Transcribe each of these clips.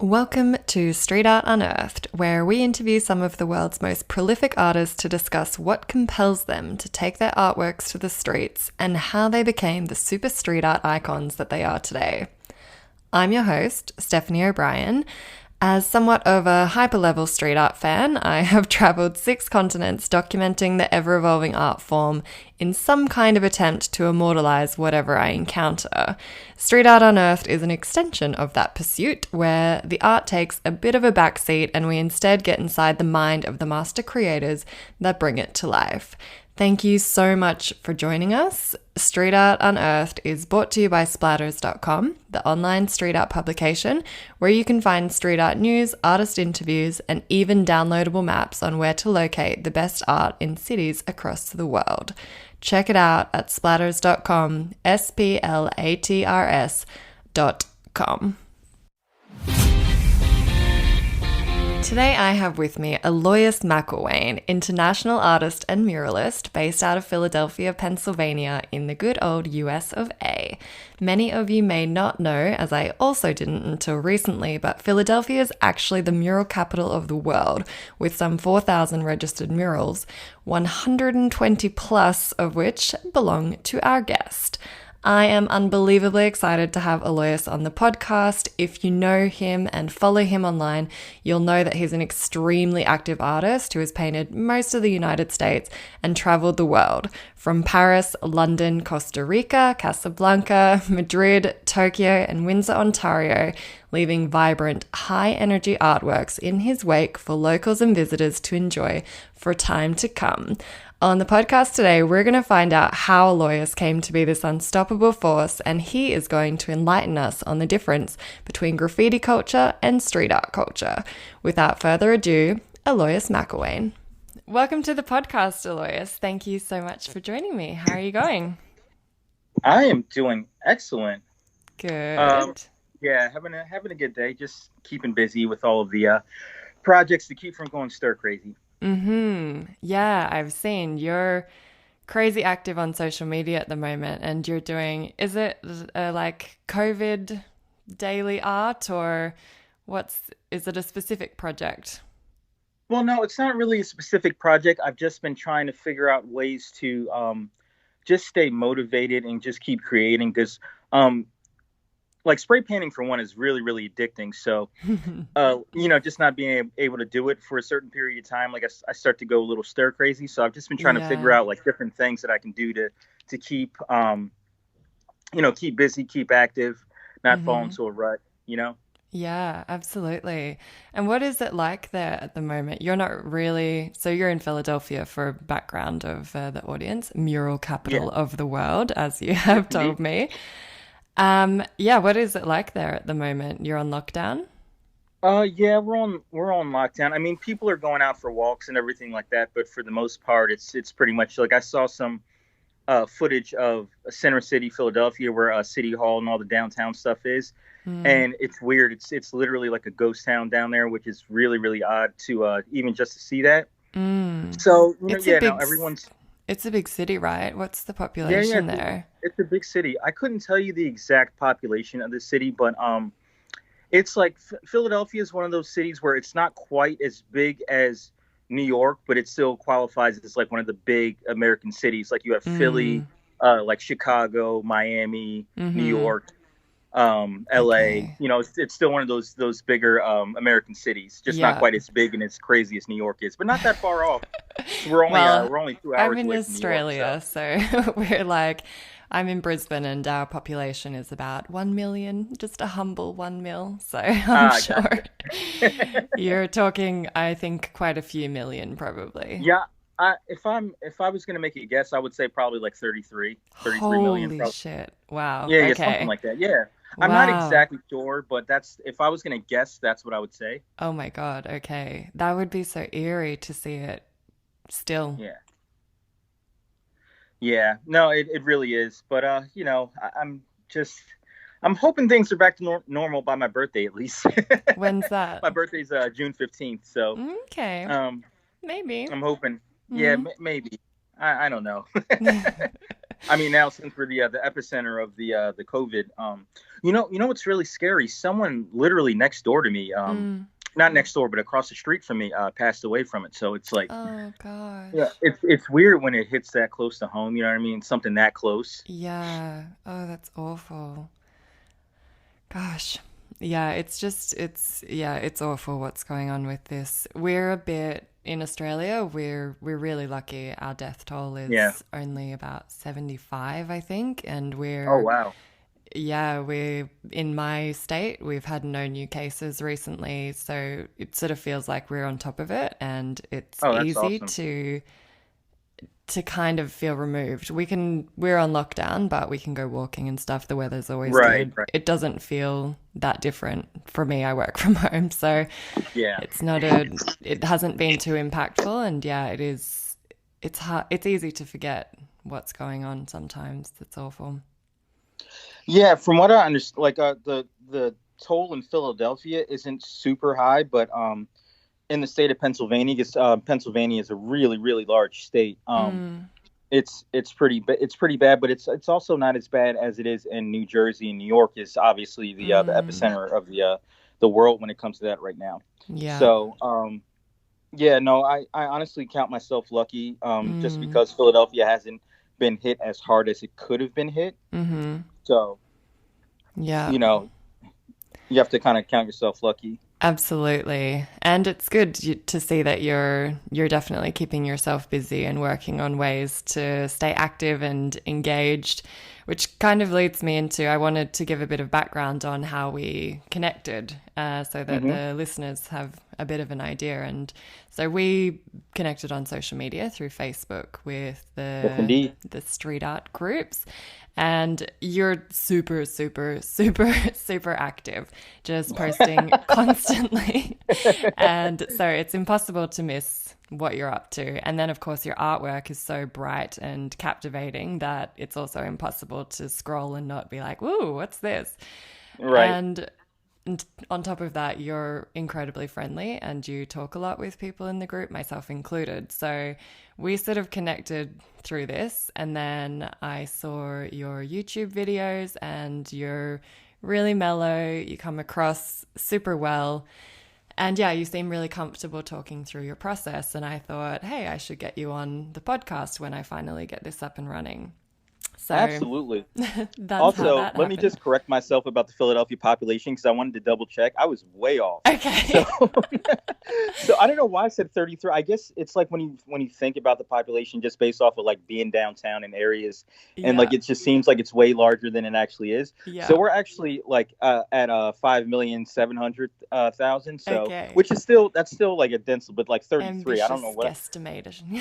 Welcome to Street Art Unearthed, where we interview some of the world's most prolific artists to discuss what compels them to take their artworks to the streets and how they became the super street art icons that they are today. I'm your host, Stephanie O'Brien. As somewhat of a hyper-level street art fan, I have travelled 6 continents documenting the ever-evolving art form in some kind of attempt to immortalise whatever I encounter. Street Art Unearthed is an extension of that pursuit, where the art takes a bit of a backseat and we instead get inside the mind of the master creators that bring it to life. Thank you so much for joining us. Street Art Unearthed is brought to you by splatters.com, the online street art publication, where you can find street art news, artist interviews, and even downloadable maps on where to locate the best art in cities across the world. Check it out at splatters.com, splatters.com. Today I have with me Alloyius McIlwaine, international artist and muralist based out of Philadelphia, Pennsylvania in the good old US of A. Many of you may not know, as I also didn't until recently, but Philadelphia is actually the mural capital of the world, with some 4,000 registered murals, 120 plus of which belong to our guest. I am unbelievably excited to have Alloyius on the podcast. If you know him and follow him online, you'll know that he's an extremely active artist who has painted most of the United States and traveled the world, from Paris, London, Costa Rica, Casablanca, Madrid, Tokyo, and Windsor, Ontario, leaving vibrant, high-energy artworks in his wake for locals and visitors to enjoy for time to come. On the podcast today, we're going to find out how Alloyius came to be this unstoppable force, and he is going to enlighten us on the difference between graffiti culture and street art culture. Without further ado, Alloyius McIlwaine. Welcome to the podcast, Alloyius. Thank you so much for joining me. How are you going? I am doing excellent. Good. Yeah, having a good day. Just keeping busy with all of the projects to keep from going stir crazy. Yeah, I've seen you're crazy active on social media at the moment, and you're doing, is it like COVID daily art, or is it a specific project? Well, no, it's not really a specific project. I've just been trying to figure out ways to just stay motivated and just keep creating, because like spray painting for one is really, really addicting. So, just not being able to do it for a certain period of time, like I start to go a little stir crazy. So I've just been trying to figure out like different things that I can do to keep, keep busy, keep active, not fall into a rut, Yeah, absolutely. And what is it like there at the moment? You're not really, so you're in Philadelphia, for background of the audience, mural capital of the world, as you have told me. What is it like there at the moment? You're on lockdown? Yeah, we're on lockdown. I mean, people are going out for walks and everything like that, but for the most part, it's pretty much like I saw some footage of Center City, Philadelphia, where City Hall and all the downtown stuff is, and it's weird. It's literally like a ghost town down there, which is really, really odd to even just to see that. So everyone's. It's a big city, right? What's the population there? It's a big city. I couldn't tell you the exact population of the city, but it's like Philadelphia is one of those cities where it's not quite as big as New York, but it still qualifies as like one of the big American cities. Like you have Philly, like Chicago, Miami, New York, LA. Okay. It's still one of those bigger American cities, just not quite as big and as crazy as New York is, but not that far off. We're only 2 hours I'm in away Australia, from New York, so we're like, I'm in Brisbane, and our population is about 1 million, just a humble 1 mil. So I'm sure you're talking, I think, quite a few million, probably. Yeah. If I was going to make a guess, I would say probably like 33 million. Holy shit. Wow. Yeah, okay. something like that. Yeah. I'm not exactly sure, but if I was going to guess, that's what I would say. Oh my God. Okay. That would be so eerie to see it still. Yeah. Yeah. No, it really is. But, I'm hoping things are back to normal by my birthday, at least. When's that? My birthday's June 15th. So, okay. Maybe. I'm hoping. Yeah, maybe. I don't know. I mean, now since we're the epicenter of the COVID, you know what's really scary? Someone literally next door to me, Mm. not next door, but across the street from me, passed away from it. So it's like, Oh yeah, gosh. it's weird when it hits that close to home. You know what I mean? Something that close. Yeah. Oh, that's awful. Gosh. Yeah, it's awful what's going on with this. We're a bit in Australia, we're really lucky. Our death toll Yeah. is only about 75, I think, and Oh wow. we're in my state, we've had no new cases recently, so it sort of feels like we're on top of it and it's Oh, that's easy awesome. to kind of feel removed. We're on lockdown, but we can go walking and stuff. The weather's always Right. good. Right. It doesn't feel that different for me. I work from home, so Yeah. it's not it hasn't been too impactful. And yeah, it's hard. It's easy to forget what's going on sometimes. It's awful. Yeah. From what I understand, like the toll in Philadelphia isn't super high, but in the state of Pennsylvania, because Pennsylvania is a really really large state. Mm, It's pretty bad, but it's also not as bad as it is in New Jersey and New York. Is obviously the mm, epicenter of the world when it comes to that right now. yeah. So yeah, no, I honestly count myself lucky, just Mm, because Philadelphia hasn't been hit as hard as it could have been hit. mm-hmm. So Yeah. you know you have to kind of count yourself lucky. Absolutely. And it's good to see that you're definitely keeping yourself busy and working on ways to stay active and engaged, which kind of leads me into I wanted to give a bit of background on how we connected, so that Hmm. the listeners have a bit of an idea. And so we connected on social media through Facebook with Yes, indeed. the street art groups. And you're super, super, super, super active, just posting constantly. And so it's impossible to miss what you're up to. And then, of course, your artwork is so bright and captivating that it's also impossible to scroll and not be like, "Ooh, what's this?" Right. And on top of that, you're incredibly friendly and you talk a lot with people in the group, myself included. So we sort of connected through this. And then I saw your YouTube videos and you're really mellow. You come across super well. And yeah, you seem really comfortable talking through your process. And I thought, hey, I should get you on the podcast when I finally get this up and running. So Absolutely. that's how Also, that let me happened. just correct myself about the Philadelphia population because I wanted to double check. I was way off. So, Okay. so I don't know why I said 33. I guess it's like when you think about the population just based off of like being downtown in areas, and Yeah. like it just seems like it's way larger than it actually is. Yeah. So we're actually like at 5,700,000. So Okay. which is still that's still like a dense, but like 33. I don't know Ambitious what. guesstimation.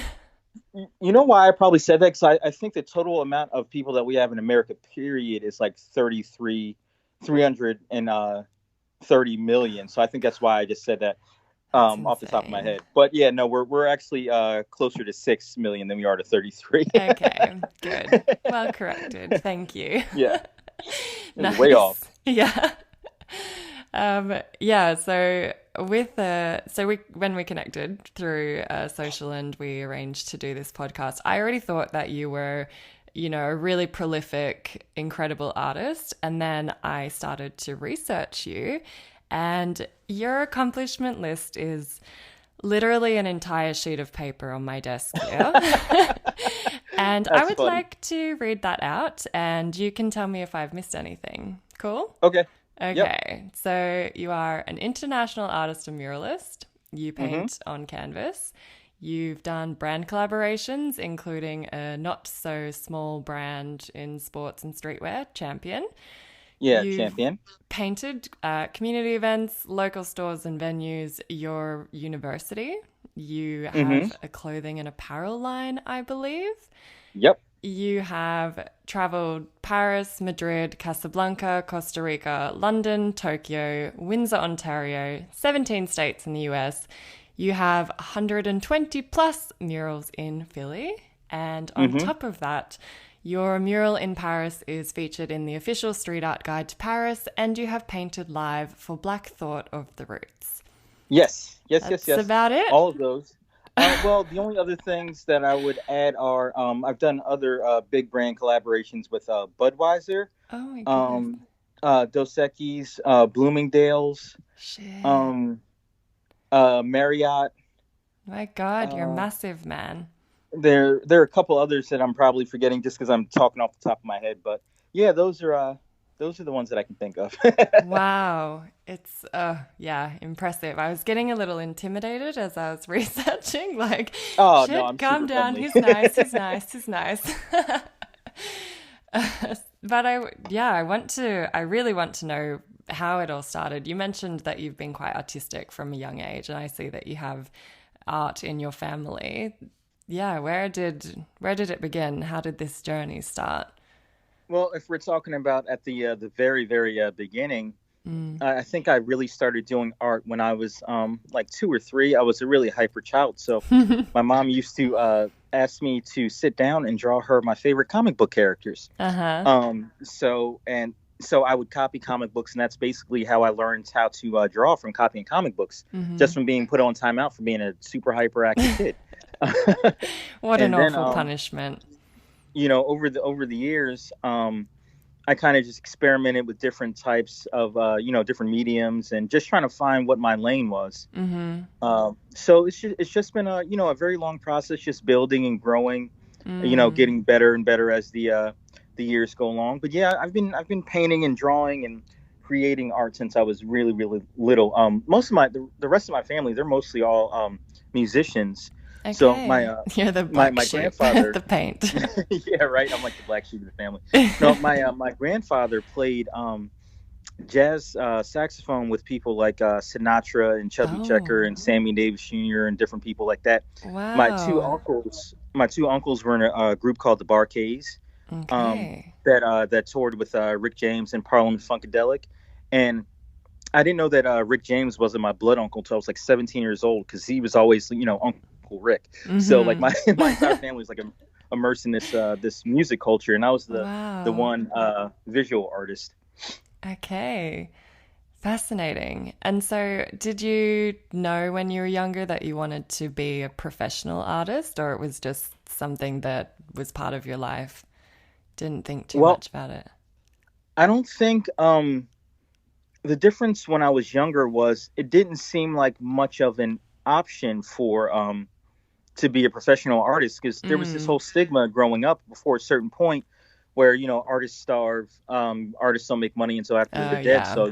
You know why I probably said that? Because I think the total amount of people that we have in America, period, is like 330 million. So I think that's why I just said that That's off the top of my insane. head. But yeah, no, we're actually closer to 6 million than we are to 33. Okay, good. Well corrected. Thank you. Yeah, it was way off. Nice. Yeah. Yeah, so we when we connected through social and we arranged to do this podcast, I already thought that you were, a really prolific, incredible artist, and then I started to research you, and your accomplishment list is literally an entire sheet of paper on my desk here. And I That's would funny. like to read that out, and you can tell me if I've missed anything. Cool? Okay. Yep. Okay, so you are an international artist and muralist. You Hmm. paint on canvas. You've done brand collaborations, including a not so small brand in sports and streetwear, Champion. Yeah, You've champion. painted community events, local stores and venues, your university. You Hmm. have a clothing and apparel line, I believe. Yep. You have traveled Paris, Madrid, Casablanca, Costa Rica, London, Tokyo, Windsor, Ontario, 17 states in the US. You have 120 plus murals in Philly. And on Hmm. top of that, your mural in Paris is featured in the official Street Art Guide to Paris, and you have painted live for Black Thought of the Roots. Yes. Yes. Yes. That's Yes. about it. All of those. Well, the only other things that I would add are I've done other big brand collaborations with Budweiser, Oh my goodness. um, Dos Equis, Bloomingdale's, Shit. um, Marriott. My God, you're Uh, massive, man. there are a couple others that I'm probably forgetting just because I'm talking off the top of my head. But yeah, those are the ones that I can think of. Wow. It's yeah, impressive. I was getting a little intimidated as I was researching, like, Oh no, shit, I'm calm super down. friendly. He's nice. He's nice. He's nice. But I really want to know how it all started. You mentioned that you've been quite artistic from a young age, and I see that you have art in your family. Yeah, where did it begin? How did this journey start? Well, if we're talking about at the very beginning, I think I really started doing art when I was like 2 or 3. I was a really hyper child, so my mom used to ask me to sit down and draw her my favorite comic book characters. Uh-huh. So I would copy comic books, and that's basically how I learned how to draw, from copying comic books, just from being put on timeout for being a super hyperactive kid. What an And then awful punishment. over the years, I kind of just experimented with different types of different mediums, and just trying to find what my lane was. So it's just been a very long process, just building and growing, getting better and better as the years go along. But yeah, I've been painting and drawing and creating art since I was really little. Most of the rest of my family, they're mostly all musicians. So Okay. You're the my black sheep, grandfather, the paint. yeah, right. I'm like the black sheep of the family. No, my grandfather played jazz saxophone with people like Sinatra and Chubby Checker Oh, and Sammy Davis Jr. and different people like that. wow. My two uncles were in a group called the Barkays, Okay. that toured with Rick James and Parliament Funkadelic, and I didn't know that Rick James wasn't my blood uncle until I was like 17 years old, because he was always Uncle Rick. So like Mm-hmm. my entire family was like immersed in this music culture, and I was the Wow. one visual artist. Okay. Fascinating. And so, did you know when you were younger that you wanted to be a professional artist, or it was just something that was part of your life? Didn't think too Well, much about it. I don't think the difference when I was younger was it didn't seem like much of an option for to be a professional artist, because there was this Mm. whole stigma growing up before a certain point where artists starve, artists don't make money until after Oh, they're dead. yeah. So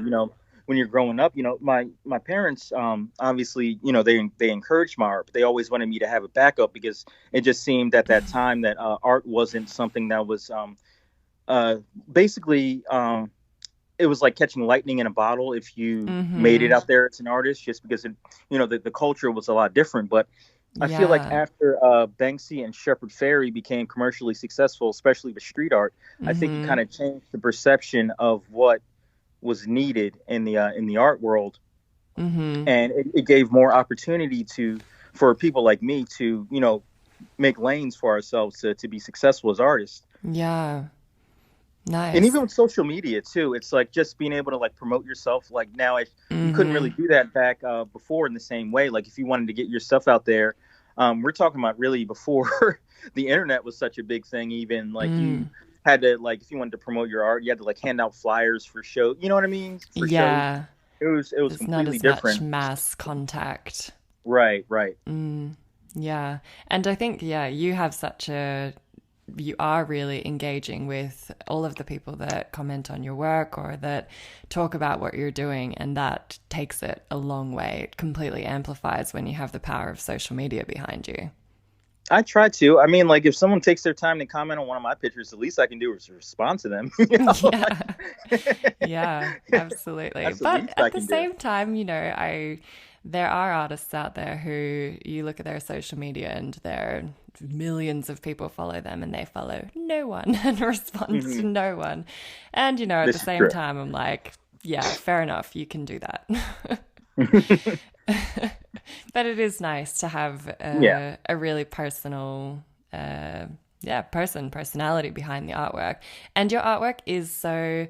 when you're growing up, my parents, obviously, they encouraged my art, but they always wanted me to have a backup, because it just seemed at that time that art wasn't something that was uh, basically it was like catching lightning in a bottle if you made it Mm-hmm. out there as an artist, just because the culture was a lot different. But I feel like Yeah. after Banksy and Shepard Fairey became commercially successful, especially with street art, I think it Mm-hmm. kind of changed the perception of what was needed in the art world, Mm-hmm. and it gave more opportunity for people like me to make lanes for ourselves to be successful as artists. Yeah. And Nice. even with social media too, it's like just being able to like promote yourself. Like now, you couldn't really Mm-hmm. do that back before in the same way. Like if you wanted to get your stuff out there, we're talking about really before the internet was such a big thing. Even like you Mm. had to, like, if you wanted to promote your art, you had to like hand out flyers for show. You know what I mean? For shows, Yeah. it was There's not completely as much different. mass contact. Right, right. Mm. Yeah. And I think, yeah, you are really engaging with all of the people that comment on your work or that talk about what you're doing. And that takes it a long way. It completely amplifies when you have the power of social media behind you. I try to. I mean, like if someone takes their time to comment on one of my pictures, the least I can do is respond to them. Yeah. Like, Yeah, absolutely. that's the But least I at the can do. same time, there are artists out there who you look at their social media and there are millions of people follow them and they follow no one and respond to Hmm. no one. And at the This is same true. time, I'm like, yeah, fair enough, you can do that. But it is nice to have Yeah. a really personal, personality behind the artwork. And your artwork is so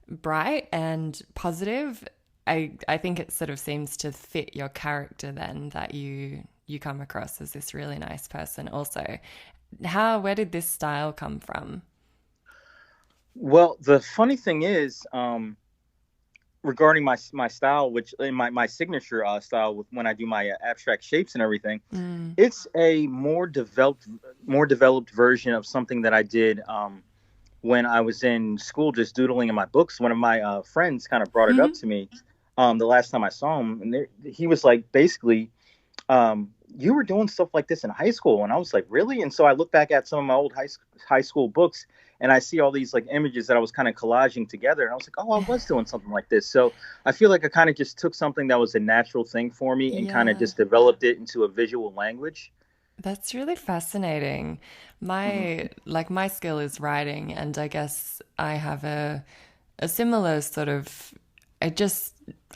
bright and positive. I think it sort of seems to fit your character then that you come across as this really nice person also. Where did this style come from? Well, the funny thing is, regarding my style, which my signature style with when I do my abstract shapes and everything, Mm. it's a more developed version of something that I did when I was in school, just doodling in my books. One of my friends kind of brought it up Hmm. to me the last time I saw him, and he was like, basically, you were doing stuff like this in high school, and I was like, really? And so I look back at some of my old high school books, and I see all these like images that I was kind of collaging together, and I was like, oh, I was doing something like this. So I feel like I kind of just took something that was a natural thing for me and kind of Yeah. just developed it into a visual language. That's really fascinating. Hmm. My skill is writing, and I guess I have a similar sort of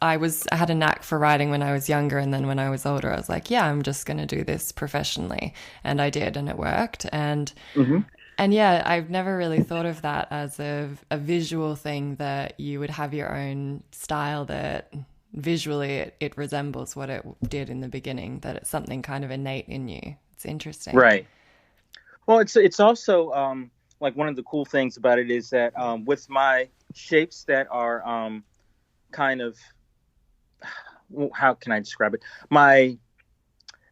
I had a knack for writing when I was younger, and then when I was older I was like, yeah, I'm just going to do this professionally, and I did, and it worked. Hmm. And yeah, I've never really thought of that as a visual thing, that you would have your own style that visually it resembles what it did in the beginning, that it's something kind of innate in you. It's interesting. Right. Well, it's also like one of the cool things about it is that with my shapes that are kind of, how can I describe it? My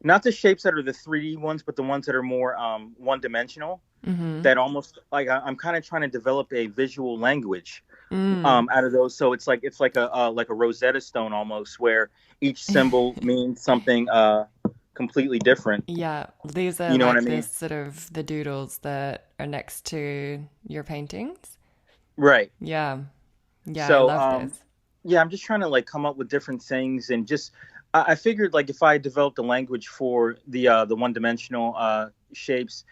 Not the shapes that are the 3D ones, but the ones that are more one dimensional. Mm-hmm. That almost like I'm kind of trying to develop a visual language Mm. out of those. So it's like a Rosetta Stone almost, where each symbol means something completely different. Yeah, these are You know what I like mean? the doodles that are next to your paintings. Right. Yeah. Yeah, I So love this. yeah, I'm just trying to like come up with different things and just I figured like if I developed a language for the one dimensional shapes,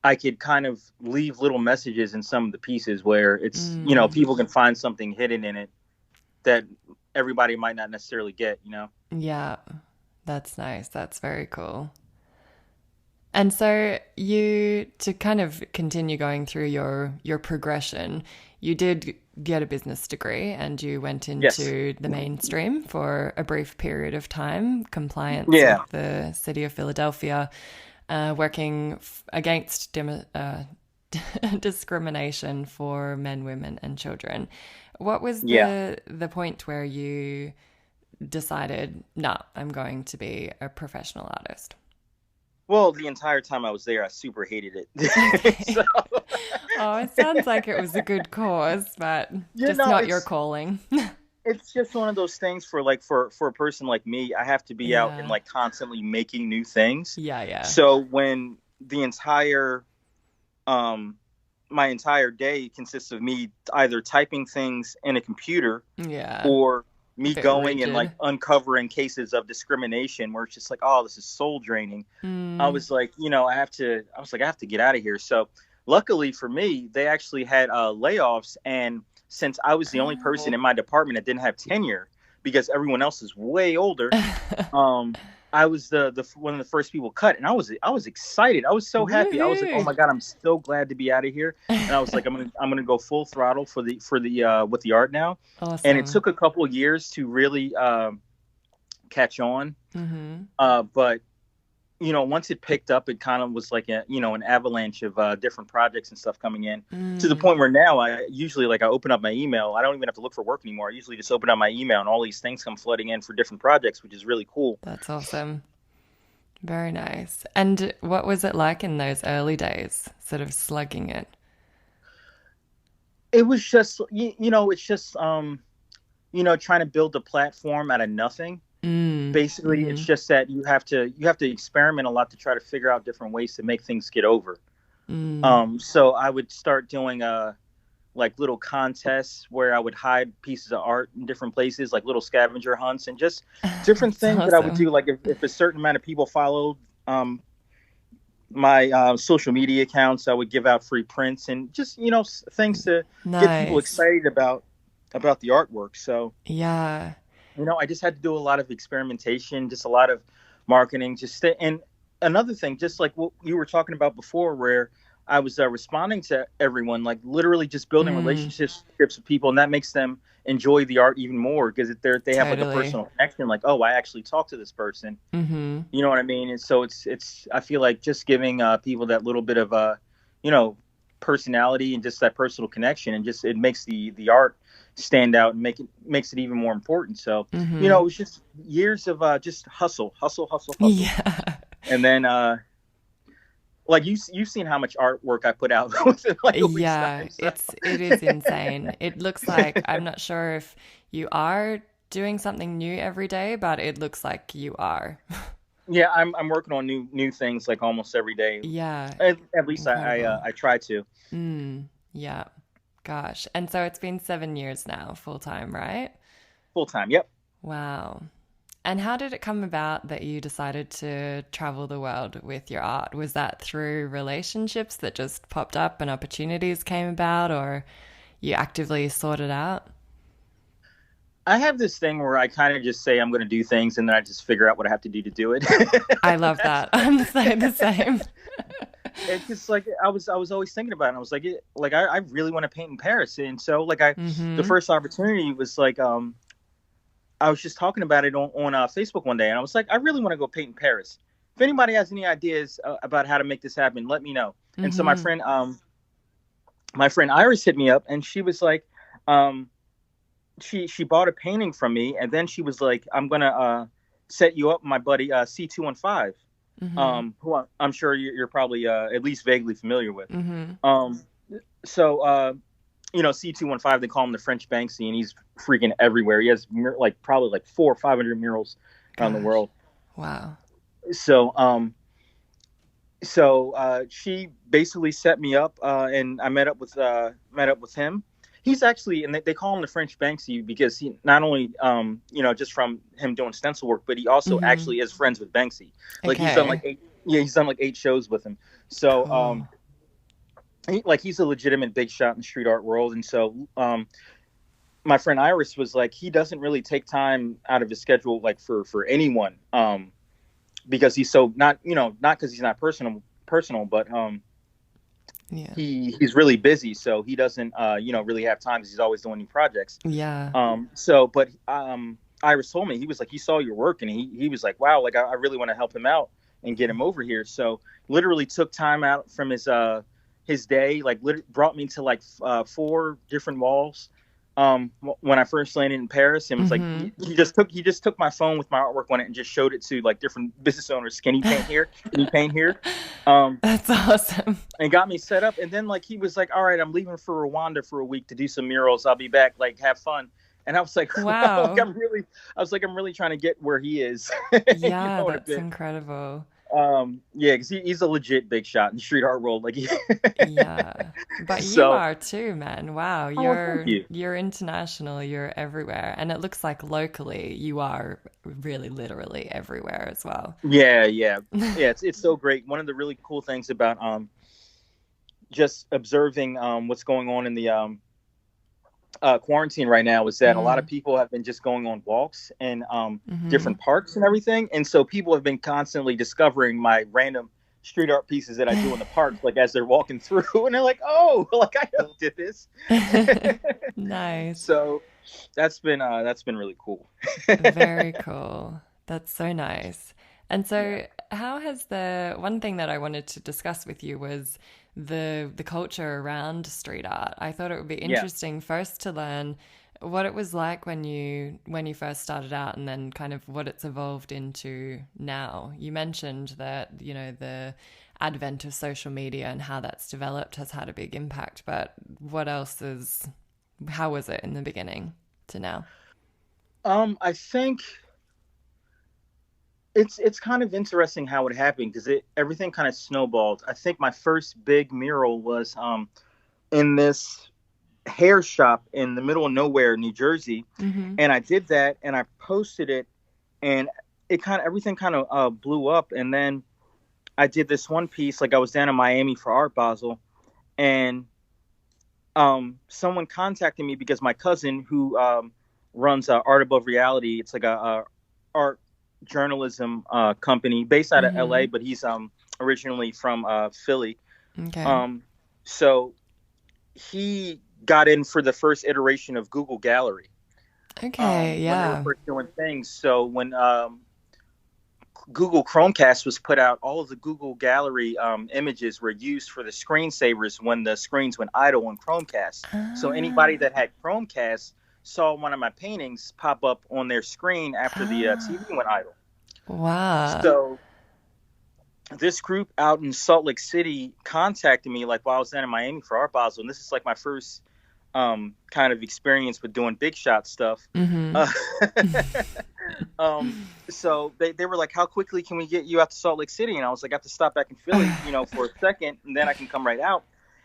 I could kind of leave little messages in some of the pieces where it's, Mm. people can find something hidden in it that everybody might not necessarily get. Yeah, that's nice. That's very cool. And so to kind of continue going through your progression, you did get a business degree and you went Yes. into the mainstream for a brief period of time, compliance Yeah. with the city of Philadelphia, working against discrimination for men, women, and children. What was Yeah. the point where you decided, no, I'm going to be a professional artist? Well, the entire time I was there, I super hated it. So, Okay. Oh, it sounds like it was a good cause, but you just know, not your calling. it's just one of those things for like for a person like me. I have to be out and Yeah. like constantly making new things. Yeah, yeah. So when the entire um my entire day consists of me either typing things in a computer Yeah. or A me bit going and like rigid. uncovering cases of discrimination where it's just like, oh, this is soul draining. I Mm. was like, I have to get out of here. So luckily for me, they actually had layoffs. And since I was the only person Oh. in my department that didn't have tenure because everyone else is way older, um, I was the one of the first people cut, and I was excited. I was so happy. I was like, oh Woohoo. my god, I'm so glad to be out of here. And I was like, I'm gonna go full throttle for the with the art now. And it Awesome. took a couple of years to really catch on. Mm-hmm. But once it picked up, it kind of was like an avalanche of different projects and stuff coming in to the Mm. point where now I usually like I open up my email. I don't even have to look for work anymore. I usually just open up my email and all these things come flooding in for different projects, which is really cool. That's awesome. Very nice. And what was it like in those early days, sort of slugging it? It was just it's just trying to build a platform out of nothing. Mm. Basically, it's Mm-hmm. just that you have to experiment a lot to try to figure out different ways to make things get over. Mm. So I would start doing like little contests where I would hide pieces of art in different places, like little scavenger hunts and just different That's things that I would awesome. do. Like if a certain amount of people followed my social media accounts, I would give out free prints and just things to get people Nice. excited about the artwork. So Yeah. I just had to do a lot of experimentation, just a lot of marketing, and another thing, just like what you were talking about before, where I was responding to everyone, like literally just building Mm. relationships with people, and that makes them enjoy the art even more because they have like a Totally. personal connection. Like, oh, I actually talked to this person. Mm-hmm. You know what I mean? And so it's I feel like just giving people that little bit of you know, personality and just that personal connection, and just it makes the art stand out and makes it even more important. So Mm-hmm. it was just years of just hustle, hustle, hustle, hustle, Yeah. and then like you've seen how much artwork I put out within like a week's Yeah, time. So it is insane. It looks like I'm not sure if you are doing something new every day, but it looks like you are. yeah, I'm working on new things like almost every day. Yeah, At least incredible. I try to. Mm, yeah. Gosh. And so it's been 7 years now, full time, right? Full time. Yep. Wow. And how did it come about that you decided to travel the world with your art? Was that through relationships that just popped up and opportunities came about, or you actively sought it out? I have this thing where I kind of just say I'm going to do things, and then I just figure out what I have to do to do it. I love That's that. I'm so the same. it's just like I was always thinking about it. I was like, I really want to paint in Paris, and so like the Mm-hmm. first opportunity was like I was just talking about it on Facebook one day, and I was like, I really want to go paint in Paris. If anybody has any ideas about how to make this happen, let me know. And so Mm-hmm. my friend Iris hit me up, and she was like, um, she bought a painting from me, and then she was like, I'm gonna set you up, with my buddy C215, Mm-hmm. who I'm sure you're probably at least vaguely familiar with. Mm-hmm. Um, so C215, they call him the French Banksy, and he's freaking everywhere. He has like probably like 400 or 500 murals around the Gosh. world. Wow. So she basically set me up, and I met up with him. He's actually, and they call him the French Banksy because he not only just from him doing stencil work, but he also Mm-hmm. actually is friends with Banksy. Like he's done like Okay. eight, yeah, he's done like 8 shows with him. So Cool. he's a legitimate big shot in the street art world, and so my friend Iris was like, he doesn't really take time out of his schedule like for anyone, because he's so not because he's not personal, but Yeah. he's really busy, so he doesn't really have time because he's always doing new projects. Yeah. But Iris told me, he was like, he saw your work, and he was like, wow, like I really want to help him out and get him over here. So literally took time out from his day, like brought me to like 4 different walls when I first landed in Paris, and was like, Mm-hmm. he just took my phone with my artwork on it and just showed it to like different business owners. Can you paint here? Can you paint here? That's awesome. And got me set up. And then like he was like, all right, I'm leaving for Rwanda for a week to do some murals. I'll be back. Like, have fun. And I was like, wow, like Wow. I'm really trying to get where he is, Yeah, in a that's bit. incredible. Yeah, because he's a legit big shot in the street art world. Like, Yeah. But you so, are too, man. Wow. oh, thank you. You're international, you're everywhere. And it looks like locally you are really literally everywhere as well. Yeah, yeah, yeah. It's so great. One of the really cool things about just observing what's going on in the quarantine right now is that a lot of Mm. people have been just going on walks in Mm-hmm. different parks and everything, and so people have been constantly discovering my random street art pieces that I do in the park, like as they're walking through, and they're like, "Oh, like I did this." Nice. So that's been really cool. Very cool. That's so nice. And Yeah, so, how has the one thing that I wanted to discuss with you was the culture around street art. I thought it would be yeah. interesting first to learn what it was like when you first started out, and then kind of what it's evolved into now. You mentioned that, the advent of social media and how that's developed has had a big impact, but how was it in the beginning to now? I think it's kind of interesting how it happened because it everything kind of snowballed. I think my first big mural was in this hair shop in the middle of nowhere, New Jersey, Mm-hmm. and I did that and I posted it, and it kind of everything kind of blew up. And then I did this one piece, like I was down in Miami for Art Basel, and someone contacted me because my cousin who runs Art Above Reality, it's like a art journalism company based out of LA, Mm-hmm. but he's originally from Philly. Okay. Um, so he got in for the first iteration of Google Gallery. Okay, when they were yeah. first doing things. So when Google Chromecast was put out, all of the Google Gallery images were used for the screensavers when the screens went idle on Chromecast. So anybody Ah, that had Chromecast saw one of my paintings pop up on their screen after the TV ah, went idle. wow. So this group out in Salt Lake City contacted me like while I was down in Miami for Art Basel, and this is like my first kind of experience with doing big shot stuff. Mm-hmm. Uh, so they were like, how quickly can we get you out to Salt Lake City? And I was like, I have to stop back in Philly, for a second, and then I can come right out.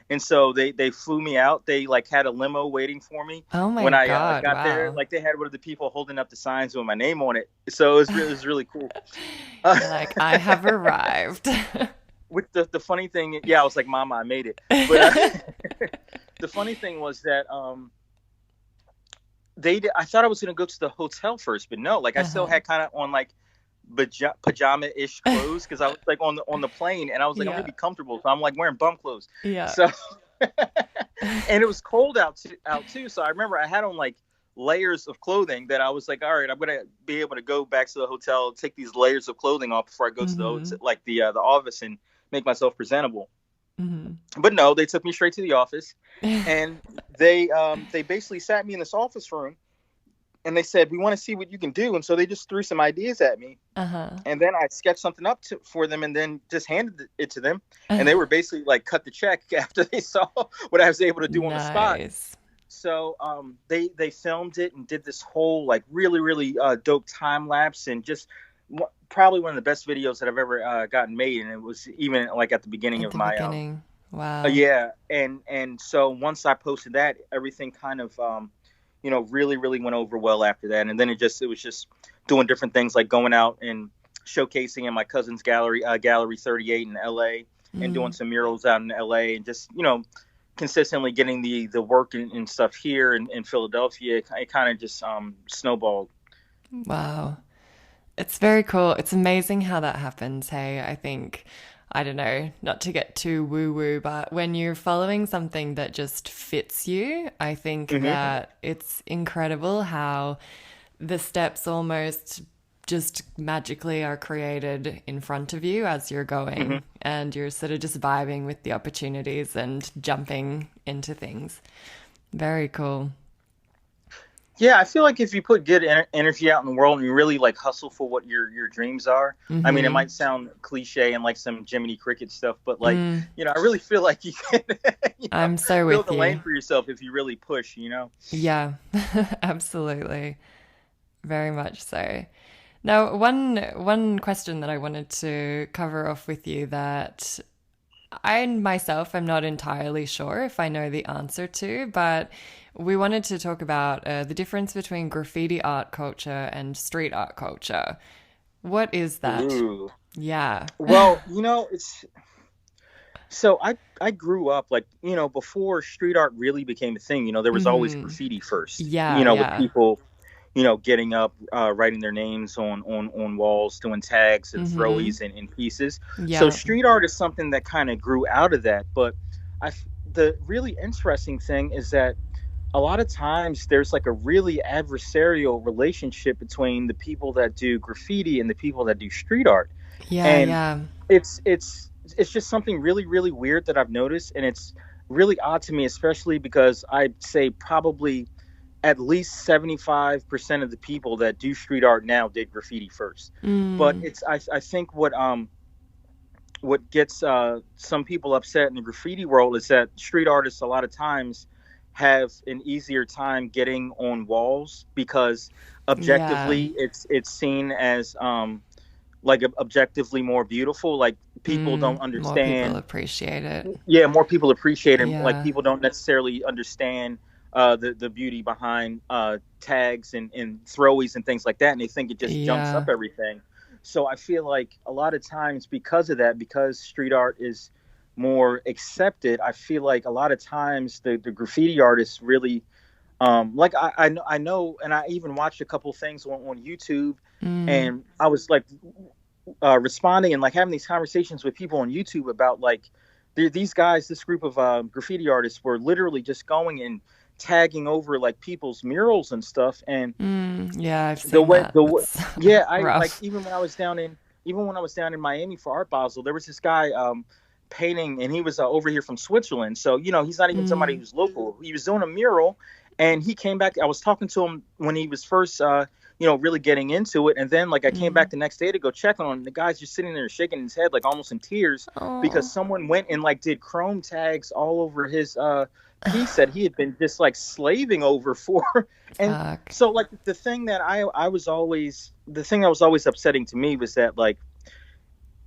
And so they flew me out. They like had a limo waiting for me Oh my when I God, got there. wow. Like they had one of the people holding up the signs with my name on it. So it was really cool. You're like, I have arrived. With the funny thing, yeah, I was like, Mama, I made it. But the funny thing was that I thought I was gonna go to the hotel first, but no, like I still Uh-huh. had kind of on like pajama ish clothes because I was like on the plane, and I was like, I'm gonna Yeah, be comfortable, so I'm like wearing bum clothes. yeah. So and it was cold out too, so I remember I had on like layers of clothing that I was like, all right, I'm gonna be able to go back to the hotel, take these layers of clothing off before I go to the Mm-hmm. hotel, like the office, and make myself presentable. Mm-hmm. But no, they took me straight to the office, and they basically sat me in this office room, and they said, we want to see what you can do. And so they just threw some ideas at me, Uh-huh. and then I sketched something up for them, and then just handed it to them, and they were basically like cut the check after they saw what I was able to do on the spot. Nice. So they filmed it and did this whole like really dope time lapse, and just probably one of the best videos that I've ever gotten made. And it was even like at the beginning At of the my beginning. Wow. yeah. And so once I posted that, everything kind of really went over well after that. And then it was just doing different things like going out and showcasing in my cousin's gallery, Gallery 38 in LA, and doing Mm. some murals out in LA, and just consistently getting the work and stuff here in Philadelphia. It kind of just snowballed. Wow. It's very cool. It's amazing how that happens. Hey, I think, I don't know, not to get too woo woo, but when you're following something that just fits you, I think Hmm. that it's incredible how the steps almost just magically are created in front of you as you're Hmm. going, and you're sort of just vibing with the opportunities and jumping into things. Very cool. Yeah, I feel like if you put good energy out in the world and you really like hustle for what your dreams are, I mean, it Mm-hmm. might sound cliche and like some Jiminy Cricket stuff, but like, Mm, I really feel like you can, I'm so build with a lane you. for yourself if you really push. Yeah, absolutely. Very much so. Now, one question that I wanted to cover off with you that I myself am not entirely sure if I know the answer to, but we wanted to talk about the difference between graffiti art culture and street art culture. What is that? Ooh. Yeah. Well, it's so I grew up like, before street art really became a thing, there was always Hmm. graffiti first, Yeah, with yeah. people, getting up, writing their names on walls, doing tags and Hmm. throwies and pieces. So Yeah. street art is something that kind of grew out of that. But the really interesting thing is that a lot of times there's like a really adversarial relationship between the people that do graffiti and the people that do street art. Yeah, And yeah. it's just something really weird that I've noticed, and it's really odd to me, especially because I'd say probably at least 75% of the people that do street art now did graffiti first. But Mm. I think what gets some people upset in the graffiti world is that street artists a lot of times have an easier time getting on walls because Yeah. objectively it's seen as like objectively more beautiful. Like people don't Mm. More people understand. appreciate it. Yeah, more people appreciate it. Like Yeah. people don't necessarily understand the beauty behind tags and throwies and things like that, and they think it just jumps up Yeah. everything. So I feel like a lot of times because of that, because street art is more accepted, I feel like a lot of times the graffiti artists really like I know, and I even watched a couple things on YouTube, Mm. and I was like responding and like having these conversations with people on YouTube about like these guys, this group of graffiti artists were literally just going and tagging over like people's murals and stuff. And Yeah, I've the seen way that. the way, It's yeah, I like rough. even when I was down in Miami for Art Basel, there was this guy painting, and he was over here from Switzerland. So he's not even somebody Mm, who's local. He was doing a mural, and he came back. I was talking to him when he was first really getting into it, and then like I came back mm. the next day to go check on him. The guy's just sitting there shaking his head like almost in tears because Oh, someone went and like did chrome tags all over his piece that he had been just like slaving over for. And fuck. so like the thing that I was always the thing that was always upsetting to me was that like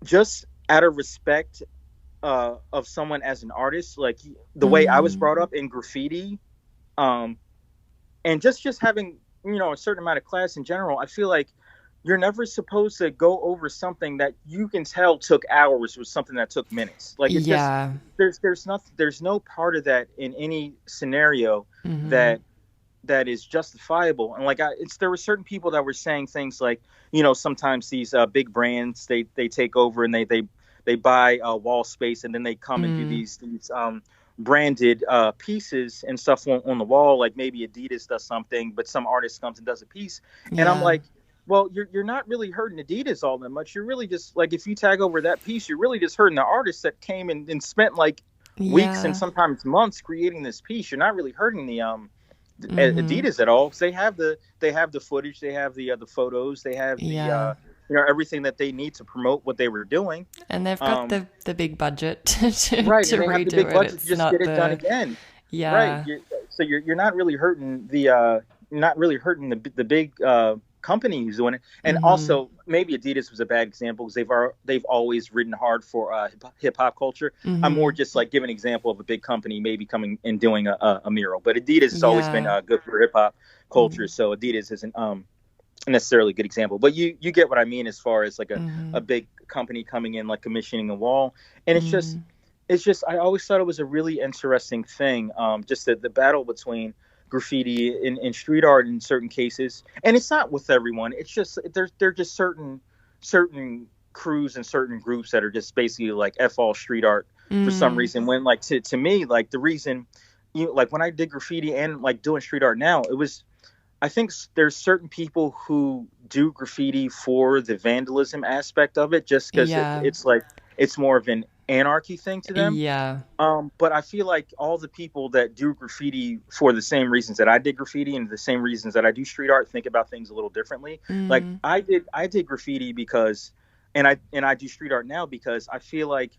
just out of respect of someone as an artist, like the way I was Mm, brought up in graffiti, um, and just having a certain amount of class in general, I feel like you're never supposed to go over something that you can tell took hours with something that took minutes. Like it's just yeah. there's no part of that in any scenario Mm-hmm. that is justifiable. And like there were certain people that were saying things like sometimes these big brands they take over and they buy wall space, and then they come and do Mm, these branded pieces and stuff on the wall. Like maybe Adidas does something, but some artist comes and does a piece, and I'm yeah. like, well, you're not really hurting Adidas all that much. You're really just like, if you tag over that piece, you're really just hurting the artist that came and spent like weeks and Yeah. sometimes months creating this piece. You're not really hurting the Mm-hmm. Adidas at all, because they have the footage, they have the photos, they have the Yeah. everything that they need to promote what they were doing. And they've got Um, the big budget right, to and they have the redo big it. budget to It's just not get it done the again. Right, yeah. so you're not really hurting the big company who's doing it. And Mm-hmm. also maybe Adidas was a bad example because they've always ridden hard for hip hop culture. I'm more Mm-hmm. just like giving an example of a big company maybe coming and doing a mural, but Adidas has always been Yeah. good for hip hop culture, Mm-hmm. so Adidas isn't necessarily a good example. But you get what I mean as far as like a Mm-hmm. big company coming in like commissioning a wall. And Mm-hmm. it's just I always thought it was a really interesting thing, just the battle between graffiti and street art in certain cases. And it's not with everyone, it's just there're just certain crews and certain groups that are just basically like f all street art for some Mm. reason, when like to me, like the reason like when I did graffiti and like doing street art now, it was I think there's certain people who do graffiti for the vandalism aspect of it, just because Yeah. it's like it's more of an anarchy thing to them. Yeah. But I feel like all the people that do graffiti for the same reasons that I did graffiti and the same reasons that I do street art think about things a little differently. Like Mm. I did graffiti because, and I do street art now because I feel like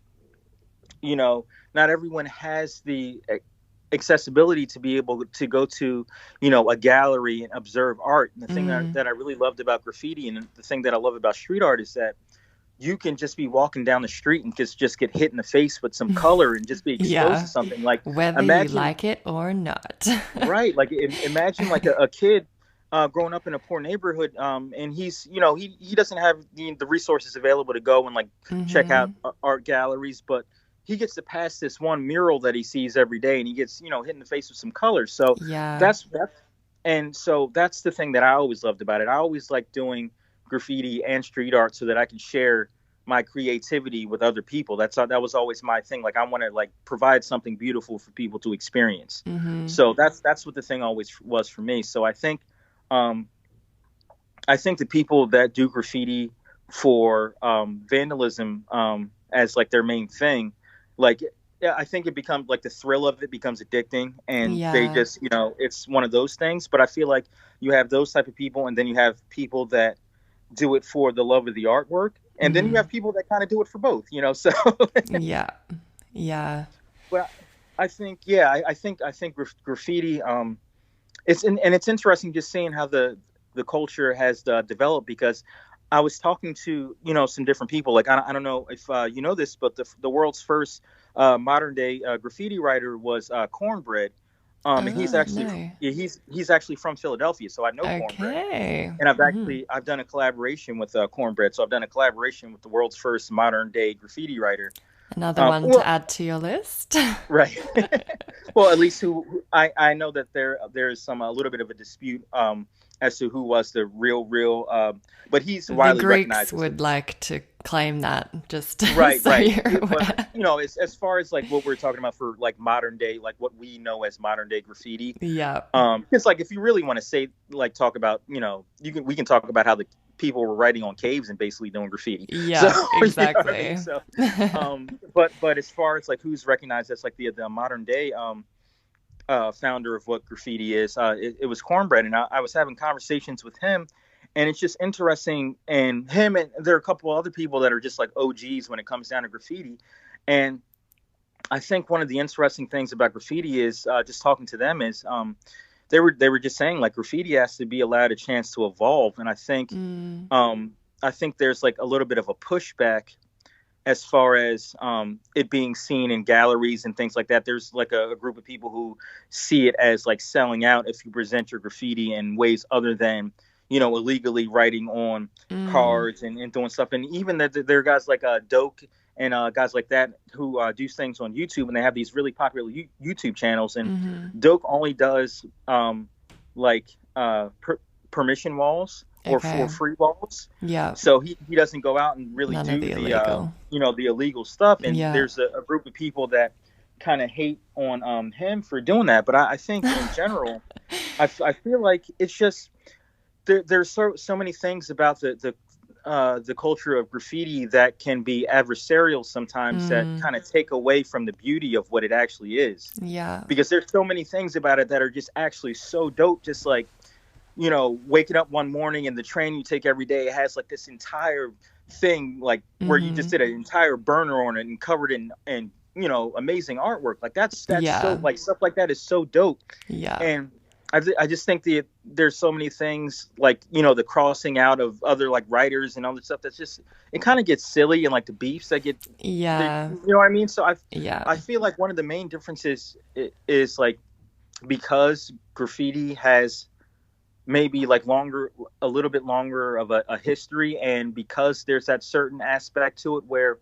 not everyone has the accessibility to be able to go to a gallery and observe art. And the thing Mm. that I really loved about graffiti, and the thing that I love about street art, is that you can just be walking down the street and just get hit in the face with some color and just be exposed to Yeah. something. Like Whether you imagine, like it or not. right? Like imagine like a kid growing up in a poor neighborhood, and he's he doesn't have the resources available to go and like check out Mm-hmm. art galleries, but he gets to pass this one mural that he sees every day, and he gets hit in the face with some colors. So Yeah. that's and so that's the thing that I always loved about it. I always like doing graffiti and street art so that I can share my creativity with other people. That was always my thing. Like I want to like provide something beautiful for people to experience. Mm-hmm. So that's what the thing always was for me. So um, I think the people that do graffiti for vandalism as like their main thing, like yeah, I think it becomes like the thrill of it becomes addicting, and they Yeah. just it's one of those things. But I feel like you have those type of people, and then you have people that do it for the love of the artwork, and then you Mm-hmm. have people that kind of do it for both. So Yeah. Yeah. well, I think yeah, I think graffiti and it's interesting just seeing how the culture has developed, because I was talking to some different people. Like I don't know if you know this, but the world's first modern day graffiti writer was Cornbread, and he's Oh, actually no. yeah, he's actually from Philadelphia, so I know Cornbread. Okay. And Mm-hmm. I've done a collaboration with Cornbread, so I've done a collaboration with the world's first modern day graffiti writer. Another one to Well, add to your list. right. Well, at least I know that there is some a little bit of a dispute as to who was the real. But he's The widely Greeks recognized as would like to claim that, just right, so right. you're But aware. as far as like what we're talking about for like modern day, like what we know as modern day graffiti, Yeah. it's like if you really want to say like talk about we can talk about how the people were writing on caves and basically doing graffiti. So Yeah, you know what I mean. exactly. So but as far as like who's recognized as like the modern day founder of what graffiti is, it was Cornbread, and I was having conversations with him, and it's just interesting. And him and there are a couple other people that are just like OGs when it comes down to graffiti, and I think one of the interesting things about graffiti is just talking to them is they were just saying like graffiti has to be allowed a chance to evolve, and I think there's like a little bit of a pushback as far as it being seen in galleries and things like that. There's like a group of people who see it as like selling out if you present your graffiti in ways other than illegally writing on cards and doing stuff. And even that there are guys like Doke and guys like that who do things on YouTube, and they have these really popular YouTube channels. And Doke only does like permission walls or free walls. Yeah. So he doesn't go out and really None do of the illegal. the illegal stuff. And Yeah. there's a group of people that kind of hate on him for doing that. But I think in general, I feel like it's just there's so many things about the culture of graffiti that can be adversarial sometimes that kind of take away from the beauty of what it actually is. Yeah. Because there's so many things about it that are just actually so dope. Just like, waking up one morning and the train you take every day has like this entire thing, like where you just did an entire burner on it and covered in amazing artwork. Like that's so like stuff like that is so dope. Yeah. And I just think there's so many things like, the crossing out of other like writers and all this stuff that's just, it kind of gets silly, and like the beefs that get, you know what I mean? So I feel like one of the main differences is like, because graffiti has maybe like a little bit longer of a history, and because there's that certain aspect to it where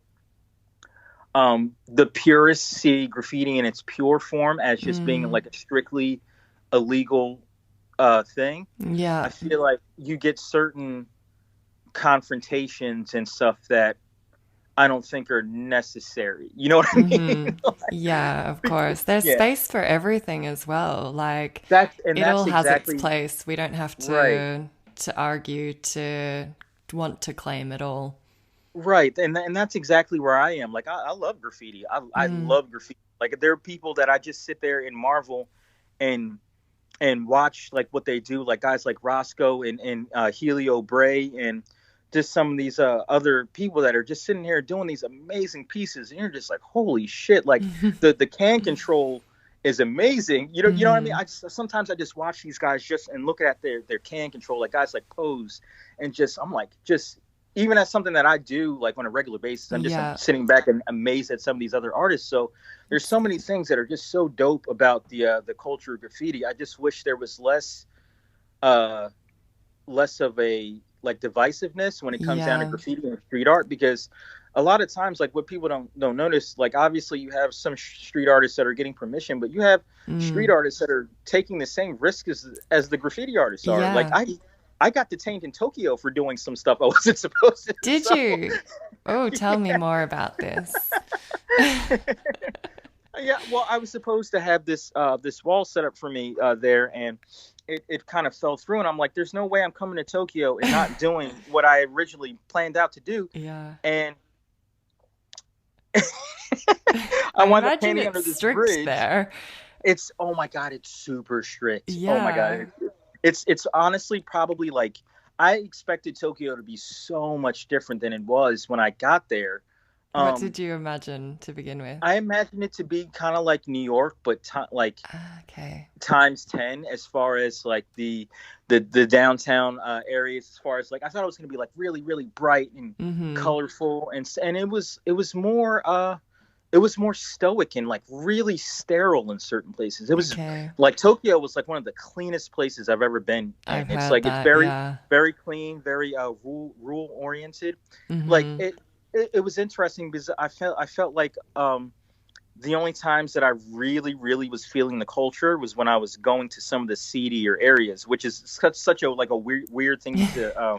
the purists see graffiti in its pure form as just being like a strictly illegal thing. Yeah. I feel like you get certain confrontations and stuff that I don't think are necessary. You know what I mean? Yeah, of course. There's space for everything as well. Like it all has its place. We don't have to argue to want to claim it all. Right. And that's exactly where I am. Like I love graffiti. I love graffiti. Like there are people that I just sit there and marvel and watch like what they do, like guys like Roscoe and Helio Bray and just some of these other people that are just sitting here doing these amazing pieces, and you're just like, holy shit! Like the can control is amazing. You know what I mean? Sometimes I just watch these guys just and look at their can control, like guys like Pose, and I'm like even as something that I do like on a regular basis, I'm just sitting back and amazed at some of these other artists. So there's so many things that are just so dope about the culture of graffiti. I just wish there was less of a like divisiveness when it comes down to graffiti and street art, because a lot of times like what people don't notice, like obviously you have some street artists that are getting permission, but you have street artists that are taking the same risk as the graffiti artists are. Like I got detained in Tokyo for doing some stuff I wasn't supposed to. Did you? Oh, tell me more about this. Yeah, well, I was supposed to have this wall set up for me there, and it kind of fell through. And I'm like, there's no way I'm coming to Tokyo and not doing what I originally planned out to do. Yeah. And I wound up painting under this strict bridge. There. It's, oh my God, it's super strict. Yeah. Oh my God. It's honestly probably like, I expected Tokyo to be so much different than it was when I got there. What did you imagine to begin with? I imagined it to be kind of like New York, but times 10 as far as like the downtown areas. As far as like, I thought it was going to be like really, really bright and colorful, and it was more stoic and like really sterile in certain places. It was like Tokyo was like one of the cleanest places I've ever been. And it's like it's very very clean, very rule oriented. Like it was interesting because I felt like the only times that I really, really was feeling the culture was when I was going to some of the seedier areas, which is such a like a weird thing to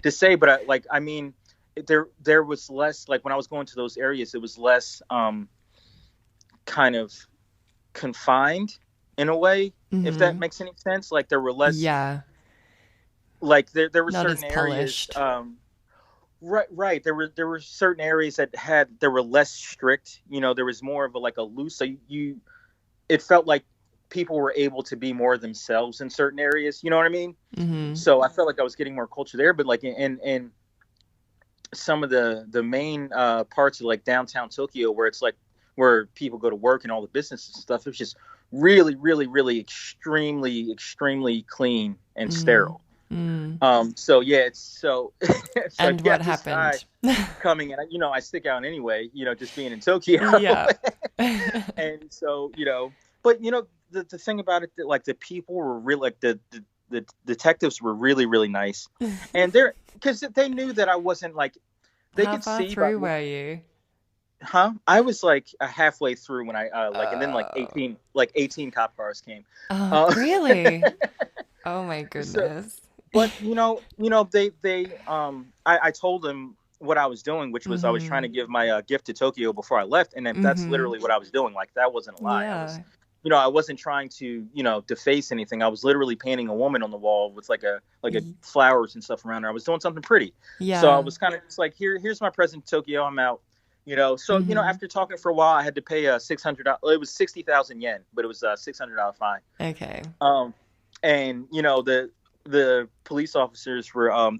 say. But I mean, there was less, like when I was going to those areas, it was less kind of confined in a way, if that makes any sense. Like there were less, Yeah. like there were Not as certain areas. polished. Right. There were certain areas that were less strict. You know, there was more of a like a loose. So it felt like people were able to be more themselves in certain areas. You know what I mean? So I felt like I was getting more culture there. But like in some of the main parts of like downtown Tokyo, where it's like where people go to work and all the business and stuff, it was just really, really, really extremely clean and sterile. So yeah, it's so it's And like, yeah, what this guy happened? coming, and I stick out anyway, just being in Tokyo. Yeah. And so, but the thing about it, that like the people were really, like the detectives were really, really nice, and because they knew that I wasn't like, they How could far see through were you? I was like halfway through when I and then like 18 cop cars came. Oh, uh, really? Oh my so goodness. But I told them what I was doing, which was I was trying to give my gift to Tokyo before I left, and that's literally what I was doing. Like that wasn't a lie. Yeah. I wasn't trying to deface anything. I was literally painting a woman on the wall with like a flowers and stuff around her. I was doing something pretty. Yeah. So I was kind of just like, here's my present to Tokyo. I'm out. So after talking for a while, I had to pay $600. It was 60,000 yen, but it was a $600 fine. Okay. And the police officers were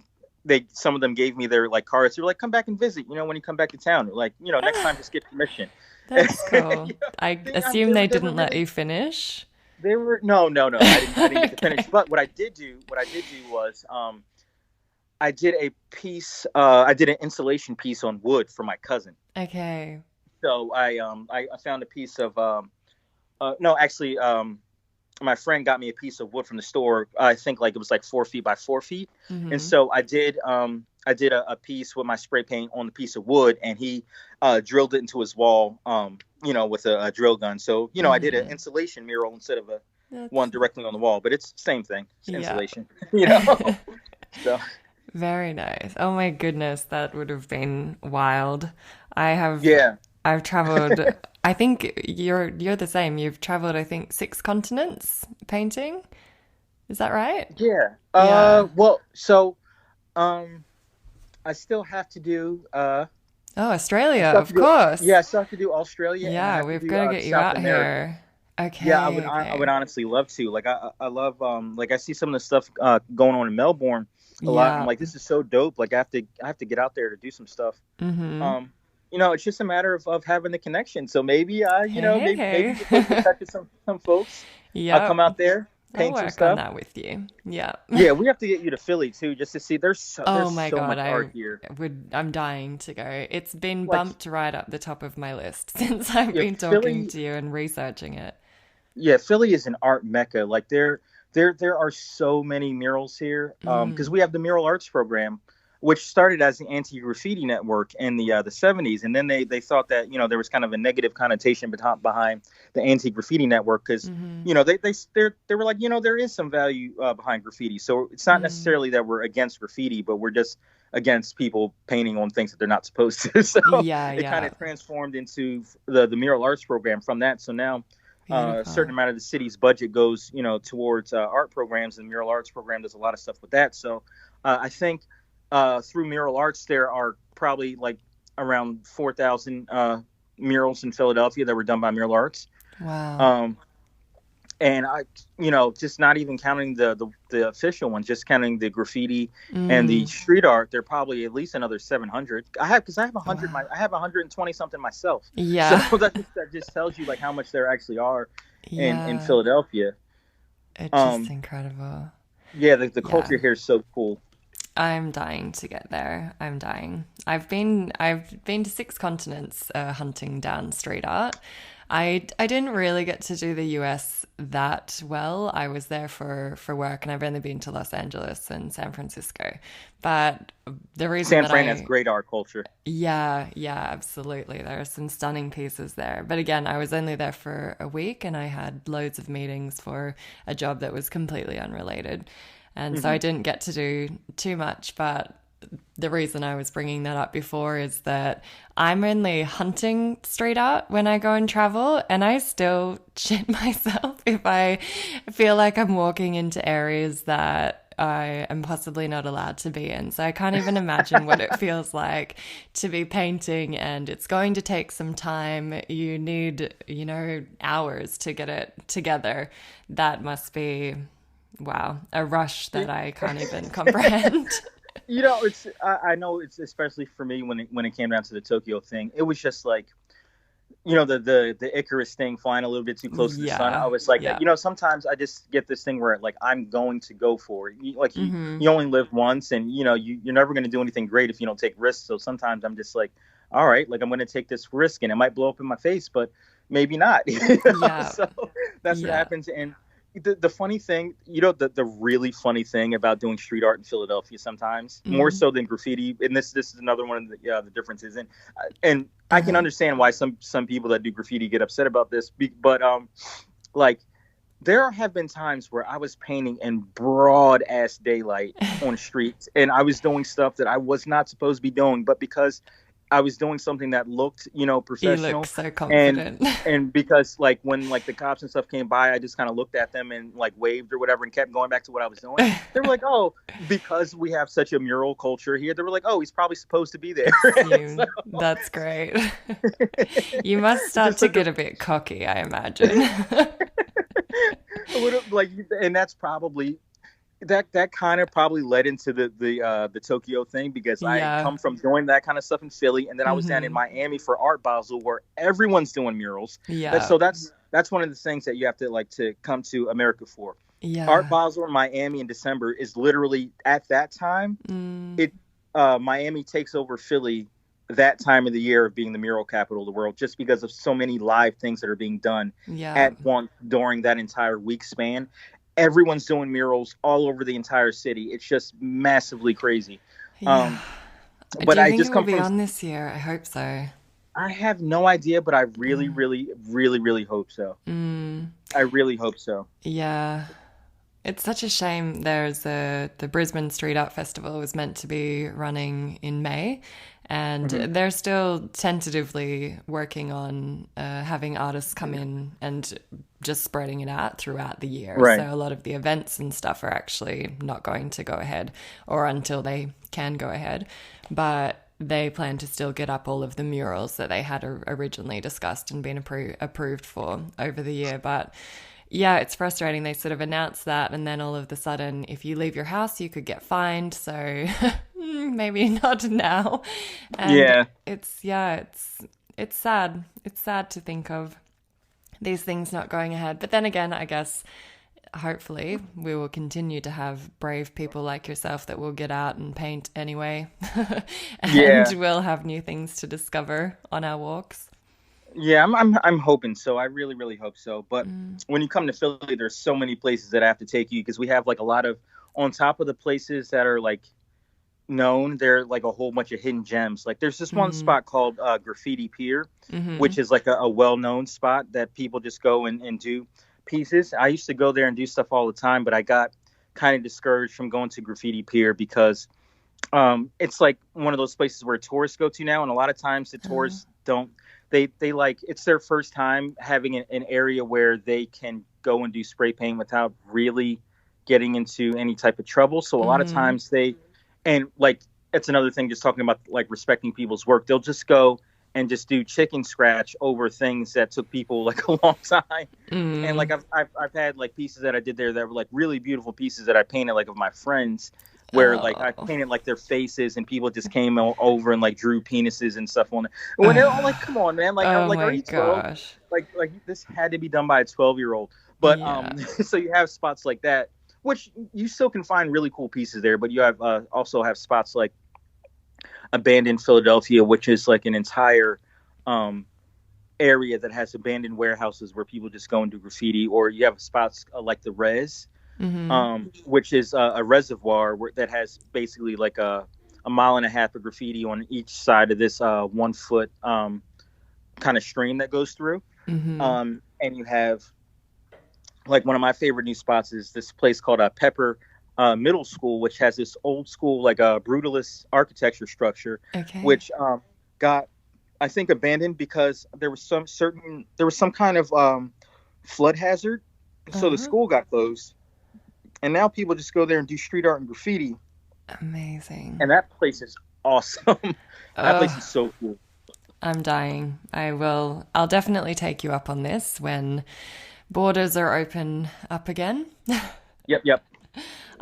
some of them gave me their like cards. They were like, come back and visit, when you come back to town. Like, next time just get permission. That's cool. I assume they didn't let you finish. They were no. I didn't get to finish. But what I did do was I did a piece. I did an installation piece on wood for my cousin. Okay. So I found a piece of no, actually, my friend got me a piece of wood from the store. I think like it was like 4 feet by 4 feet. And so I did a piece with my spray paint on the piece of wood, and he drilled it into his wall, with a drill gun. So, I did an insulation mural instead of one directly on the wall, but it's the same thing. It's insulation, So very nice. Oh my goodness, that would have been wild. I've traveled. I think you're the same. You've traveled, I think, 6 continents painting. Is that right? Yeah. Well, so I still have to do Australia, of course. Yeah, I still have to do Australia. Yeah, we've got to get you out here. Okay. Yeah, I would honestly love to. Like I love like I see some of the stuff going on in Melbourne a lot. I'm like, this is so dope. Like I have to get out there to do some stuff. It's just a matter of having the connection. So maybe maybe get in touch with some folks. Yeah, I'll come out there, paint some stuff. On that with you. Yeah. Yeah, we have to get you to Philly too, just to see. There's so God, much art here. I'm dying to go. It's been bumped right up the top of my list since I've been talking to you and researching it. Yeah, Philly is an art mecca. Like there are so many murals here because we have the mural arts program, which started as the anti-graffiti network in the 70s, and then they thought that there was kind of a negative connotation behind the anti-graffiti network because they were like there is some value behind graffiti, so it's not necessarily that we're against graffiti, but we're just against people painting on things that they're not supposed to. So it kind of transformed into the mural arts program from that. So now a certain amount of the city's budget goes towards art programs, and the mural arts program does a lot of stuff with that. So I think through mural arts there are probably like around 4,000 murals in Philadelphia that were done by mural arts. Wow. And I just not even counting the official ones, just counting the graffiti and the street art, they're probably at least another 700. I have 100. Wow. I have 120 something myself. Yeah. So that just tells you like how much there actually are in Philadelphia. It's just incredible. Yeah, the culture here is so cool. I'm dying to get there. I'm dying. I've been to 6 continents hunting down street art. I didn't really get to do the US that well. I was there for work, and I've only been to Los Angeles and San Francisco. But the reason San that Fran has great art culture. yeah, yeah, absolutely. There are some stunning pieces there. But again, I was only there for a week, and I had loads of meetings for a job that was completely unrelated. And so I didn't get to do too much. But the reason I was bringing that up before is that I'm only hunting street art when I go and travel, and I still shit myself if I feel like I'm walking into areas that I am possibly not allowed to be in. So I can't even imagine what it feels like to be painting, and it's going to take some time. You need, hours to get it together. That must be, wow, a rush that I can't even comprehend. I know it's especially for me when it came down to the Tokyo thing. It was just like, the Icarus thing, flying a little bit too close to the sun. I was like, sometimes I just get this thing where like I'm going to go for it. You only live once, and you're never going to do anything great if you don't take risks. So sometimes I'm just like, all right, like I'm going to take this risk, and it might blow up in my face, but maybe not. So that's what happens. And the funny thing, the really funny thing about doing street art in Philadelphia sometimes, more so than graffiti, and this is another one of the differences. And I can understand why some people that do graffiti get upset about this, but like there have been times where I was painting in broad ass daylight on streets, and I was doing stuff that I was not supposed to be doing, but because I was doing something that looked, professional. You look so confident. And because like when like the cops and stuff came by, I just kind of looked at them and like waved or whatever and kept going back to what I was doing. They were like, oh, because we have such a mural culture here, they were like, oh, he's probably supposed to be there. So, that's great. You must start to get a bit cocky, I imagine. And that's probably that kind of probably led into the Tokyo thing, because I come from doing that kind of stuff in Philly, and then I was down in Miami for Art Basel, where everyone's doing murals. So that's one of the things that you have to like to come to America for. Art Basel in Miami in December is literally at that time. Miami takes over Philly that time of the year of being the mural capital of the world, just because of so many live things that are being done at once during that entire week span. Everyone's doing murals all over the entire city. It's just massively crazy. But do you think it will be on this year? I hope so. I have no idea, but I really, really, really, really hope so. I really hope so. Yeah. It's such a shame. The Brisbane Street Art Festival was meant to be running in May, and they're still tentatively working on having artists come in and just spreading it out throughout the year. Right. So a lot of the events and stuff are actually not going to go ahead, or until they can go ahead. But they plan to still get up all of the murals that they had originally discussed and been approved for over the year. But yeah, it's frustrating. They sort of announced that, and then all of a sudden, if you leave your house, you could get fined. So maybe not now. And it's sad. It's sad to think of these things not going ahead. But then again, I guess hopefully we will continue to have brave people like yourself that will get out and paint anyway. And we'll have new things to discover on our walks. Yeah, I'm hoping so. I really, really hope so. But when you come to Philly, there's so many places that I have to take you, because we have like a lot of, on top of the places that are like known, there are like a whole bunch of hidden gems. Like there's this one spot called Graffiti Pier, which is like a well-known spot that people just go and do pieces. I used to go there and do stuff all the time, but I got kind of discouraged from going to Graffiti Pier because it's like one of those places where tourists go to now, and a lot of times the tourists don't. They like, it's their first time having an area where they can go and do spray paint without really getting into any type of trouble. So a lot of times and like, it's another thing, just talking about like respecting people's work. They'll just go and just do chicken scratch over things that took people like a long time. And like, I've had like pieces that I did there that were like really beautiful pieces that I painted like of my friends, where like I painted like their faces, and people just came over and like drew penises and stuff on it. When they're all like, "Come on, man! Like, are you 12? Like this had to be done by a 12-year-old." But so you have spots like that which you still can find really cool pieces there, but you have also have spots like Abandoned Philadelphia, which is like an entire area that has abandoned warehouses where people just go and do graffiti, or you have spots like the Res, which is a reservoir that has basically like a mile and a half of graffiti on each side of this 1 foot kind of stream that goes through. And you have like one of my favorite new spots is this place called Pepper Middle School, which has this old school like a brutalist architecture structure, which got, I think, abandoned because there was some kind of flood hazard, so the school got closed, and now people just go there and do street art and graffiti. Amazing. And that place is awesome. That place is so cool. I'm dying. I'll definitely take you up on this when borders are open up again. Yep.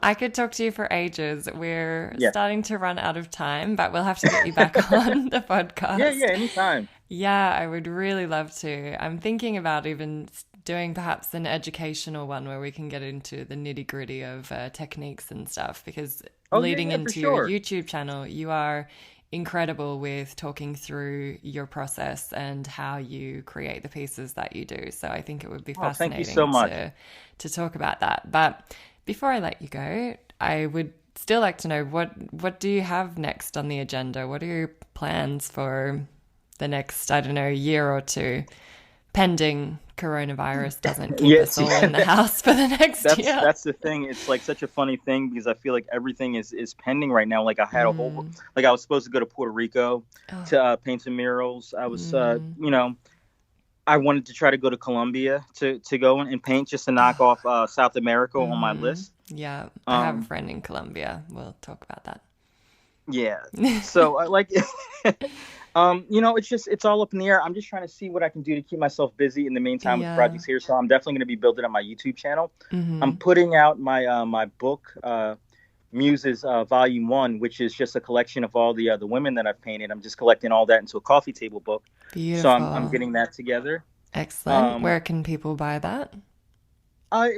I could talk to you for ages. We're starting to run out of time, but we'll have to get you back on the podcast. Yeah, anytime. Yeah, I would really love to. I'm thinking about even doing perhaps an educational one where we can get into the nitty-gritty of techniques and stuff, because leading into your YouTube channel, you are incredible with talking through your process and how you create the pieces that you do. So I think it would be fascinating thank you so much. To talk about that. But before I let you go, I would still like to know what do you have next on the agenda? What are your plans for the next, I don't know, year or two, pending coronavirus doesn't keep us all in the house for the next year? That's the thing. It's like such a funny thing because I feel like everything is pending right now. Like I had a whole, like I was supposed to go to Puerto Rico to paint some murals. I was, I wanted to try to go to Colombia to go and paint just to knock off South America on my list. Yeah, I have a friend in Colombia. We'll talk about that. Yeah. So I like, it's all up in the air. I'm just trying to see what I can do to keep myself busy in the meantime with projects here. So I'm definitely going to be building up my YouTube channel. I'm putting out my my book, Muses Volume 1, which is just a collection of all the women that I've painted. I'm just collecting all that into a coffee table book. Beautiful. So I'm getting that together. Excellent. Where can people buy that?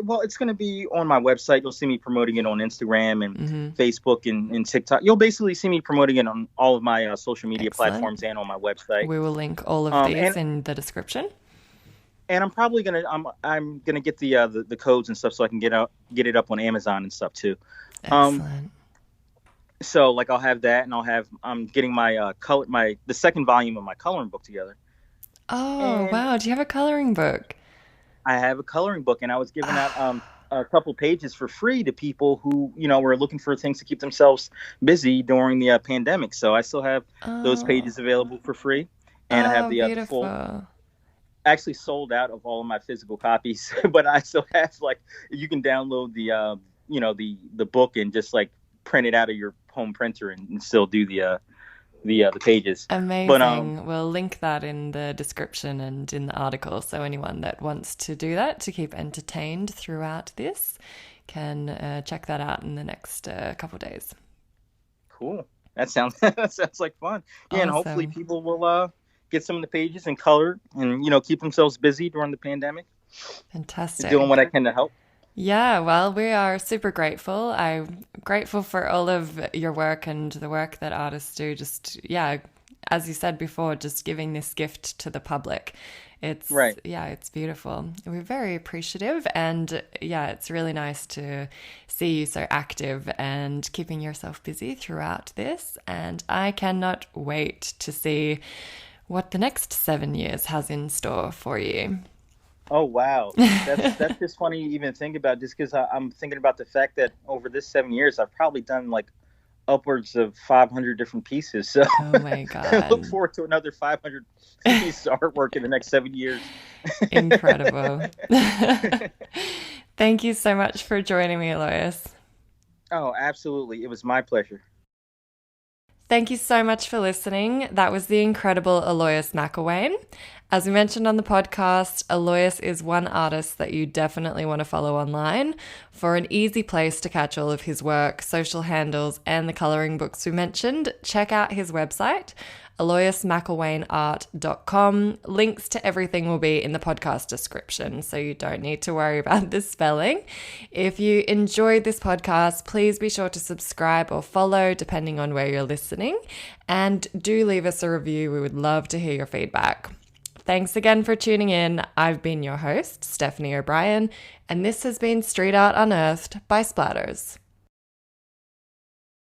Well, it's going to be on my website. You'll see me promoting it on Instagram and Facebook and TikTok. You'll basically see me promoting it on all of my social media platforms and on my website. We will link all of these in the description. And I'm probably I'm gonna get the codes and stuff so I can get it up on Amazon and stuff too. Excellent. So like I'll have that, and I'm getting my the second volume of my coloring book together. Oh, wow! Do you have a coloring book? I have a coloring book, and I was giving out a couple pages for free to people who were looking for things to keep themselves busy during the pandemic. So I still have those pages available for free, and I have the full. Actually sold out of all of my physical copies, but I still have you can download the book and just like print it out of your home printer and still do the pages. Amazing. But, we'll link that in the description and in the article, so anyone that wants to do that to keep entertained throughout this can check that out in the next couple of days. Cool. That sounds like fun. Yeah, awesome. And hopefully people will get some of the pages and color and keep themselves busy during the pandemic. Fantastic. Doing what I can to help. Yeah, well, we are super grateful. I'm grateful for all of your work and the work that artists do. Just, as you said before, just giving this gift to the public. It's right. Yeah, it's beautiful. We're very appreciative, and it's really nice to see you so active and keeping yourself busy throughout this. And I cannot wait to see what the next 7 years has in store for you. Oh, wow. That's just funny to even think about, just because I'm thinking about the fact that over this 7 years, I've probably done like upwards of 500 different pieces. So oh my God. I look forward to another 500 pieces of artwork in the next 7 years. Incredible. Thank you so much for joining me, Alloyius. Oh, absolutely. It was my pleasure. Thank you so much for listening. That was the incredible Alloyius McIlwaine. As we mentioned on the podcast, Alloyius is one artist that you definitely want to follow online. For an easy place to catch all of his work, social handles, and the colouring books we mentioned, check out his website, alloyiusmcilwaineart.com. Links to everything will be in the podcast description, so you don't need to worry about the spelling. If you enjoyed this podcast, please be sure to subscribe or follow, depending on where you're listening, and do leave us a review. We would love to hear your feedback. Thanks again for tuning in. I've been your host, Stephanie O'Brien, and this has been Street Art Unearthed by Splatters.